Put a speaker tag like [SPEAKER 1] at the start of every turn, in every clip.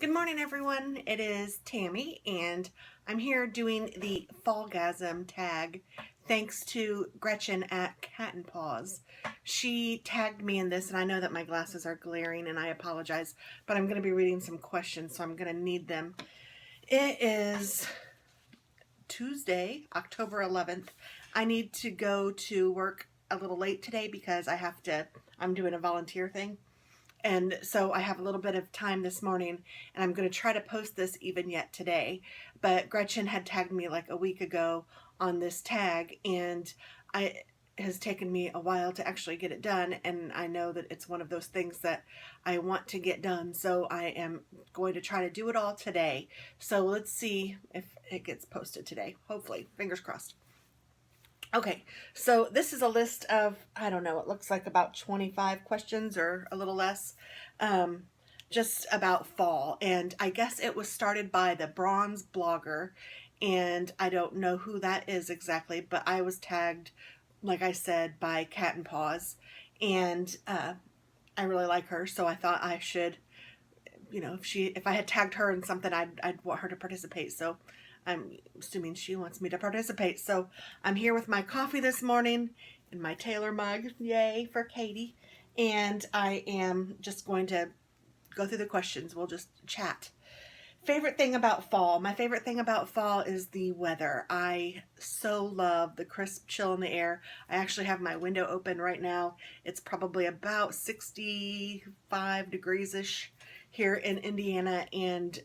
[SPEAKER 1] Good morning, everyone. It is Tammy, and I'm here doing the Fallgasm Tag thanks to Gretchen at Cat and Paws. She tagged me in this, and I know that my glasses are glaring, and I apologize, but I'm going to be reading some questions, so I'm going to need them. It is Tuesday, October 11th. I need to go to work a little late today because I'm doing a volunteer thing. And so I have a little bit of time this morning, and I'm going to try to post this even yet today. But Gretchen had tagged me like a week ago on this tag, and it has taken me a while to actually get it done. And I know that it's one of those things that I want to get done. So I am going to try to do it all today. So let's see if it gets posted today. Hopefully, fingers crossed. Okay, so this is a list of, I don't know, it looks like about 25 questions or a little less, um, just about fall. And I guess it was started by the Bronze Blogger, and I don't know who that is exactly, but I was tagged, like I said, by Cat and Paws, and I really like her, so I thought I should, if I had tagged her in something, I'd want her to participate. So I'm assuming she wants me to participate. So I'm here with my coffee this morning in my Taylor mug. Yay for Katie. And I am just going to go through the questions. We'll just chat. Favorite thing about fall? My favorite thing about fall is the weather. I so love the crisp chill in the air. I actually have my window open right now. It's probably about 65 degrees ish here in Indiana, and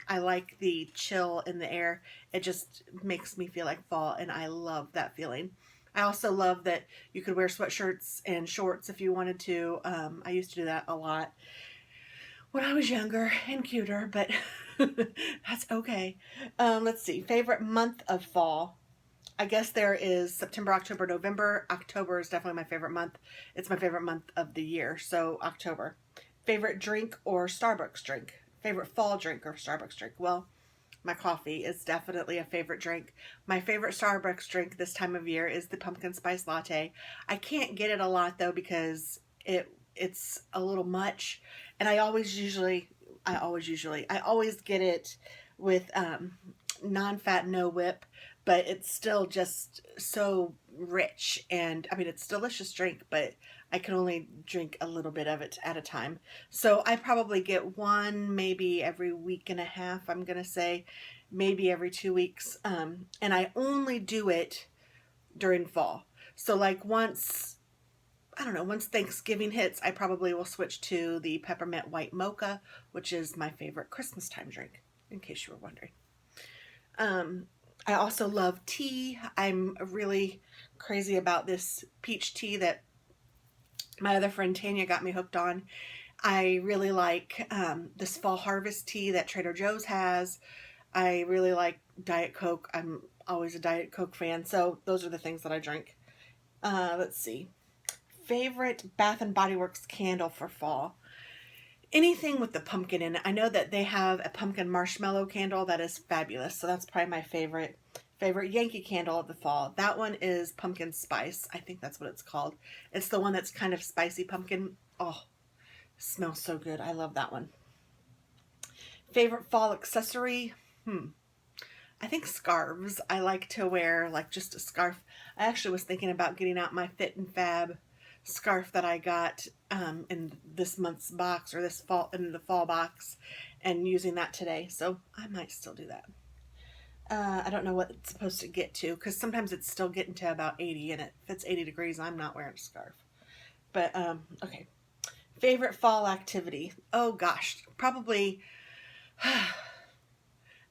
[SPEAKER 1] I like the chill in the air. It just makes me feel like fall, and I love that feeling. I also love that you could wear sweatshirts and shorts if you wanted to. I used to do that a lot when I was younger and cuter, but that's okay. Let's see. Favorite month of fall. I guess there is September, October, November. October is definitely my favorite month. It's my favorite month of the year, so October. Favorite drink or Starbucks drink? Favorite fall drink or Starbucks drink? Well, my coffee is definitely a favorite drink. My favorite Starbucks drink this time of year is the pumpkin spice latte. I can't get it a lot though because it's a little much, and I always get it with non-fat, no whip, but it's still just so rich, and I mean it's a delicious drink, but I can only drink a little bit of it at a time. So I probably get one maybe every week and a half, I'm gonna say, maybe every 2 weeks. And I only do it during fall. So like I don't know, once Thanksgiving hits, I probably will switch to the peppermint white mocha, which is my favorite Christmas time drink, in case you were wondering. Um, I also love tea. I'm really crazy about this peach tea that my other friend Tanya got me hooked on. I really like this fall harvest tea that Trader Joe's has. I really like Diet Coke. I'm always a Diet Coke fan, so those are the things that I drink. Let's see. Favorite Bath and Body Works candle for fall? Anything with the pumpkin in it. I know that they have a pumpkin marshmallow candle that is fabulous, so that's probably my favorite Yankee candle of the fall. That one is pumpkin spice. I think that's what it's called. It's the one that's kind of spicy pumpkin. Oh, smells so good. I love that one. Favorite fall accessory? I think scarves. I like to wear like just a scarf. I actually was thinking about getting out my Fit and Fab scarf that I got in this month's box, or this fall, in the fall box, and using that today. So I might still do that. I don't know what it's supposed to get to because sometimes it's still getting to about 80, and if it's 80 degrees, I'm not wearing a scarf. But okay. Favorite fall activity? Oh gosh, probably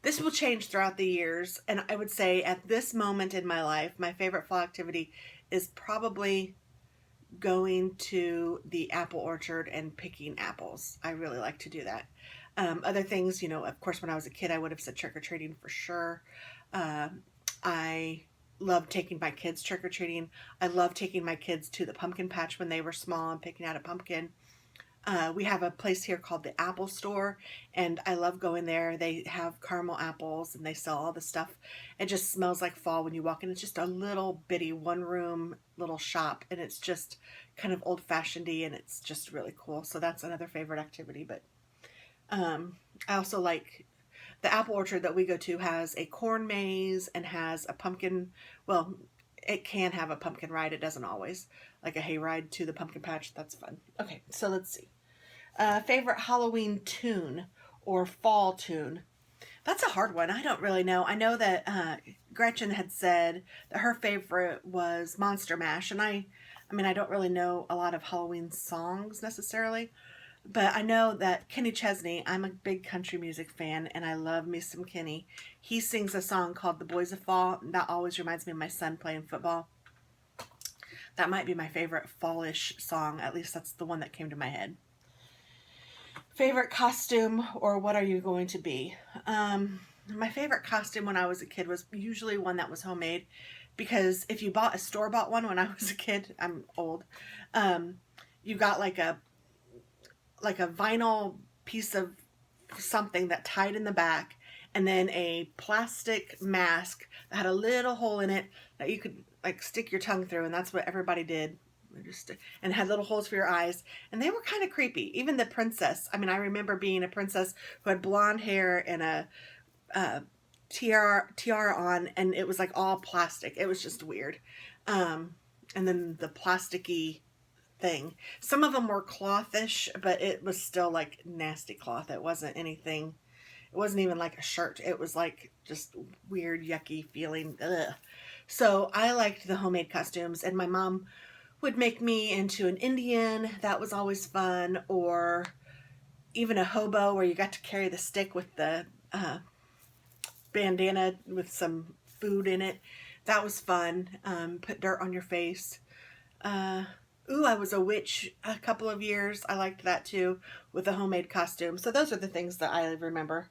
[SPEAKER 1] this will change throughout the years, and I would say at this moment in my life, my favorite fall activity is probably going to the apple orchard and picking apples. I really like to do that. Other things, of course, when I was a kid, I would have said trick or treating for sure. Uh, I love taking my kids trick or treating. I love taking my kids to the pumpkin patch when they were small and picking out a pumpkin. We have a place here called the Apple Store, and I love going there. They have caramel apples, and they sell all the stuff. It just smells like fall when you walk in. It's just a little bitty one room little shop, and it's just kind of old fashioned-y, and it's just really cool. So that's another favorite activity. But I also like the apple orchard that we go to has a corn maze and has a pumpkin. Well, it can have a pumpkin ride. It doesn't always. Like a hay ride to the pumpkin patch. That's fun. Okay, so let's see. Favorite Halloween tune or fall tune? That's a hard one. I don't really know. I know that Gretchen had said that her favorite was Monster Mash, and I mean, I don't really know a lot of Halloween songs necessarily, but I know that Kenny Chesney, I'm a big country music fan, and I love me some Kenny. He sings a song called The Boys of Fall. That always reminds me of my son playing football. That might be my favorite fallish song. At least that's the one that came to my head. Favorite costume or what are you going to be? My favorite costume when I was a kid was usually one that was homemade, because if you bought a store-bought one when I was a kid, I'm old, you got like a vinyl piece of something that tied in the back, and then a plastic mask that had a little hole in it that you could like stick your tongue through, and that's what everybody did. And had little holes for your eyes, and they were kind of creepy. Even the princess. I mean, I remember being a princess who had blonde hair and a tiara on, and it was like all plastic. It was just weird. And then the plasticky thing. Some of them were clothish, but it was still like nasty cloth. It wasn't anything. It wasn't even like a shirt. It was like just weird, yucky feeling. Ugh. So I liked the homemade costumes, and my mom would make me into an Indian. That was always fun. Or even a hobo where you got to carry the stick with the bandana with some food in it. That was fun. Put dirt on your face. Ooh, I was a witch a couple of years. I liked that too, with a homemade costume. So those are the things that I remember.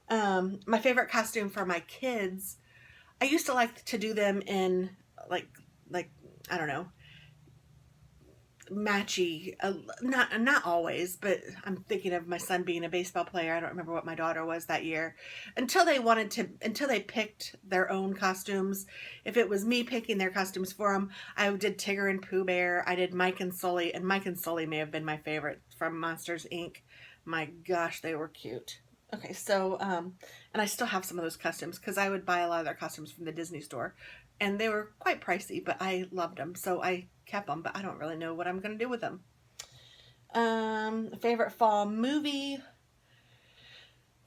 [SPEAKER 1] My favorite costume for my kids, I used to like to do them in like I don't know, matchy, not always, but I'm thinking of my son being a baseball player. I don't remember what my daughter was that year, until they picked their own costumes. If it was me picking their costumes for them, I did Tigger and Pooh Bear. I did Mike and Sully, and Mike and Sully may have been my favorite from Monsters Inc. My gosh, they were cute. Okay, so and I still have some of those costumes because I would buy a lot of their costumes from the Disney store, and they were quite pricey, but I loved them, so I kept them, but I don't really know what I'm going to do with them. Favorite fall movie?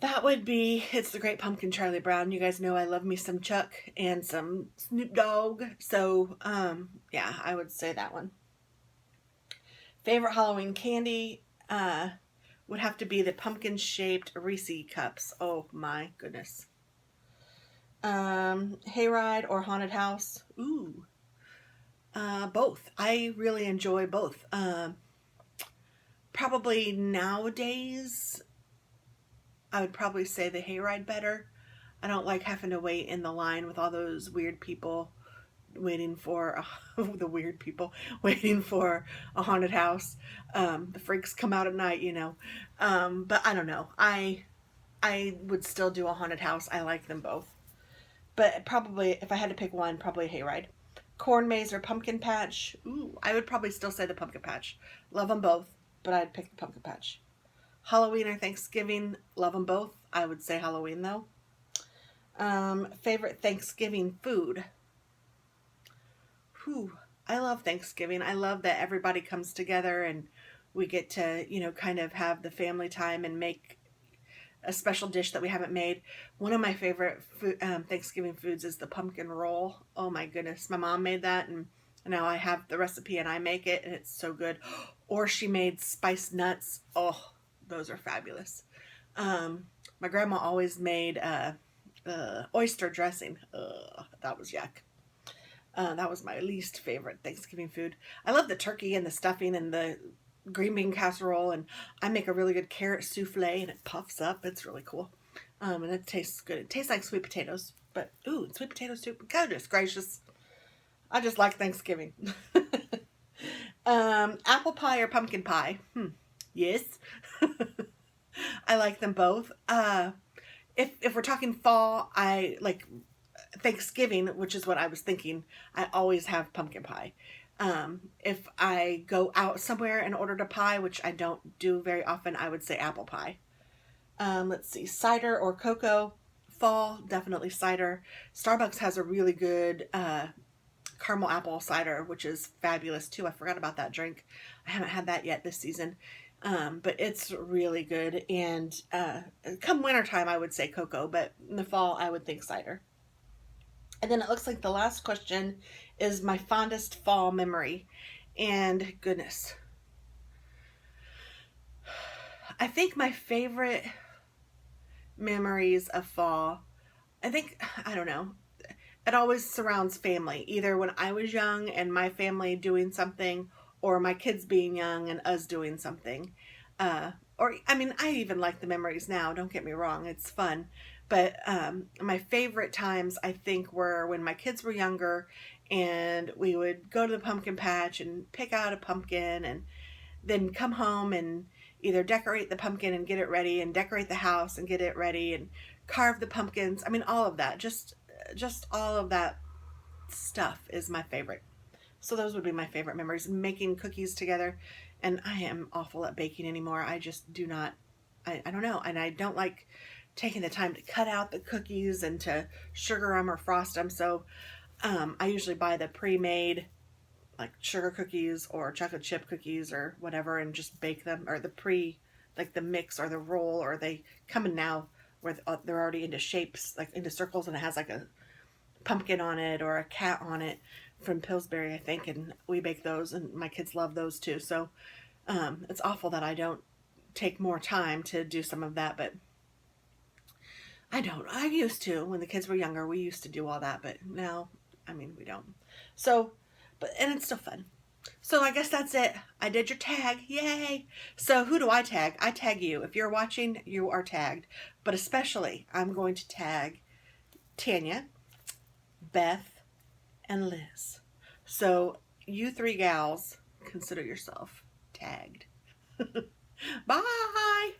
[SPEAKER 1] That would be It's the Great Pumpkin, Charlie Brown. You guys know I love me some Chuck and some Snoop Dogg, so yeah, I would say that one. Favorite Halloween candy? Would have to be the pumpkin-shaped Reese cups. Oh my goodness. Hayride or haunted house? Ooh. Both. I really enjoy both. Probably nowadays, I would probably say the hayride better. I don't like having to wait in the line with all those weird people waiting for the weird people waiting for a haunted house. The freaks come out at night, you know. But I don't know. I would still do a haunted house. I like them both. But probably, if I had to pick one, probably hayride. Corn maze or pumpkin patch? Ooh, I would probably still say the pumpkin patch. Love them both, but I'd pick the pumpkin patch. Halloween or Thanksgiving? Love them both. I would say Halloween though. Favorite Thanksgiving food? Whew, I love Thanksgiving. I love that everybody comes together and we get to, you know, kind of have the family time and make a special dish that we haven't made. One of my favorite Thanksgiving foods is the pumpkin roll. Oh my goodness. My mom made that, and now I have the recipe and I make it, and it's so good. Or she made spiced nuts. Oh, those are fabulous. My grandma always made oyster dressing. That was yuck. That was my least favorite Thanksgiving food. I love the turkey and the stuffing and the green bean casserole, and I make a really good carrot souffle, and it puffs up. It's really cool. And it tastes good. It tastes like sweet potatoes, but ooh, sweet potato soup. Goodness gracious. I just like Thanksgiving. Apple pie or pumpkin pie? Yes. I like them both. If we're talking fall, I like Thanksgiving, which is what I was thinking. I always have pumpkin pie. If I go out somewhere and ordered a pie, which I don't do very often, I would say apple pie. Let's see, cider or cocoa. Fall, definitely cider. Starbucks has a really good caramel apple cider, which is fabulous too. I forgot about that drink. I haven't had that yet this season. But it's really good. And come wintertime, I would say cocoa, but in the fall, I would think cider. And then it looks like the last question is my fondest fall memory. And goodness, I think my favorite memories of fall, I don't know, it always surrounds family. Either when I was young and my family doing something, or my kids being young and us doing something. Or, I mean, I even like the memories now, don't get me wrong, it's fun. But my favorite times, I think, were when my kids were younger and we would go to the pumpkin patch and pick out a pumpkin and then come home and either decorate the pumpkin and get it ready and decorate the house and get it ready and carve the pumpkins. I mean, all of that. Just all of that stuff is my favorite. So those would be my favorite memories. Making cookies together. And I am awful at baking anymore. I just do not, I don't know. And I don't like taking the time to cut out the cookies and to sugar them or frost them. So I usually buy the pre-made like sugar cookies or chocolate chip cookies or whatever and just bake them, or the like the mix or the roll, or they come in now where they're already into shapes, like into circles, and it has like a pumpkin on it or a cat on it from Pillsbury, I think, and we bake those, and my kids love those too. So it's awful that I don't take more time to do some of that, but I don't. I used to when the kids were younger. We used to do all that, but now, I mean, we don't. So, but and it's still fun. So I guess that's it. I did your tag. Yay. So who do I tag? I tag you. If you're watching, you are tagged. But especially, I'm going to tag Tanya, Beth, and Liz. So you three gals, consider yourself tagged. Bye.